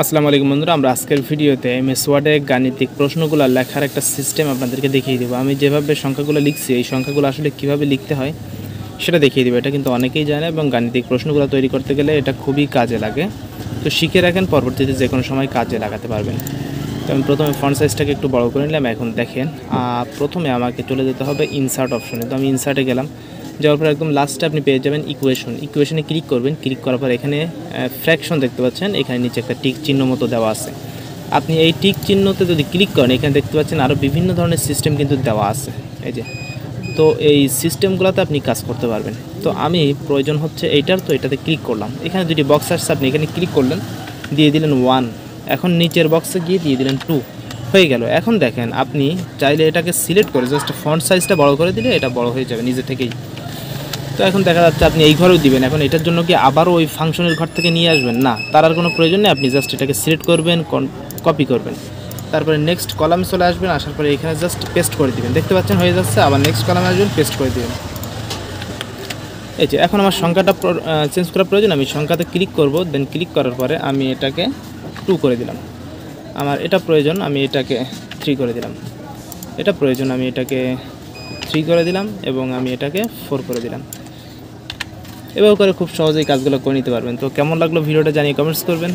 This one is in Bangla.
আসসালামু আলাইকুম বন্ধুরা, আমরা আজকের ভিডিওতে এমএস ওয়ার্ডে গাণিতিক প্রশ্নগুলো লেখার একটা সিস্টেম আপনাদেরকে দেখিয়ে দেবো। আমি যেভাবে সংখ্যাগুলো লিখছি এই সংখ্যাগুলো আসলে কিভাবে লিখতে হয় সেটা দেখিয়ে দেবো। এটা কিন্তু অনেকেই জানে এবং গাণিতিক প্রশ্নগুলো তৈরি করতে গেলে এটা খুবই কাজে লাগে। তো শিখে রাখেন, পরবর্তীতে যে কোনো সময় কাজে লাগাতে পারবেন। তো আমি প্রথমে ফন্ট সাইজটাকে একটু বড় করে নিলাম। এখন দেখেন, প্রথমে আমাকে চলে যেতে হবে ইনসার্ট অপশনে। তো আমি ইনসার্টে গেলাম, যাওয়ার পর একদম লাস্টে আপনি পেয়ে যাবেন ইকুয়েশনে ক্লিক করবেন। ক্লিক করার পর এখানে ফ্র্যাকশন দেখতে পাচ্ছেন, এখানে নিচে একটা টিক চিহ্ন মতো দেওয়া আছে। আপনি এই টিক চিহ্নতে যদি ক্লিক করেন, এখানে দেখতে পাচ্ছেন আরও বিভিন্ন ধরনের সিস্টেম কিন্তু দেওয়া আছে, এই যে। তো এই সিস্টেমগুলোতে আপনি কাজ করতে পারবেন। তো আমি প্রয়োজন হচ্ছে এইটার, তো এটাতে ক্লিক করলাম। এখানে দুটি বক্স আসছে, আপনি এখানে ক্লিক করলেন, দিয়ে দিলেন 1। এখন নিচের বক্সে গিয়ে দিয়ে দিলেন 2, হয়ে গেল। এখন দেখেন, আপনি চাইলে এটাকে সিলেক্ট করে জাস্ট ফন্ট সাইজটা বড় করে দিলে এটা বড় হয়ে যাবে নিজে থেকেই। তো এখন দেখা যাচ্ছে আপনি এই ঘরেও দিবেন। এখন এটার জন্য কি আবারও ওই ফাংশনের ঘর থেকে নিয়ে আসবেন? না, তার আর কোনো প্রয়োজন নেই। আপনি জাস্ট এটাকে সিলেক্ট করবেন, কপি করবেন, তারপরে নেক্সট কলামে চলে আসবেন। আসার পরে এখানে জাস্ট পেস্ট করে দিবেন। দেখতে পাচ্ছেন হয়ে যাচ্ছে। আবার নেক্সট কলামে আসবেন, পেস্ট করে দিবেন। এই যে এখন আমার সংখ্যাটা চেঞ্জ করার প্রয়োজন, আমি সংখ্যাতে ক্লিক করব। দেন ক্লিক করার পরে আমি এটাকে 2 করে দিলাম। আমার এটা প্রয়োজন, আমি এটাকে 3 করে দিলাম। এটা প্রয়োজন, আমি এটাকে 3 করে দিলাম এবং আমি এটাকে 4 করে দিলাম। এভাবে করে খুব সহজেই কাজগুলো করে নিতে পারবেন। তো কেমন লাগলো ভিডিওটা জানিয়ে কমেন্টস করবেন।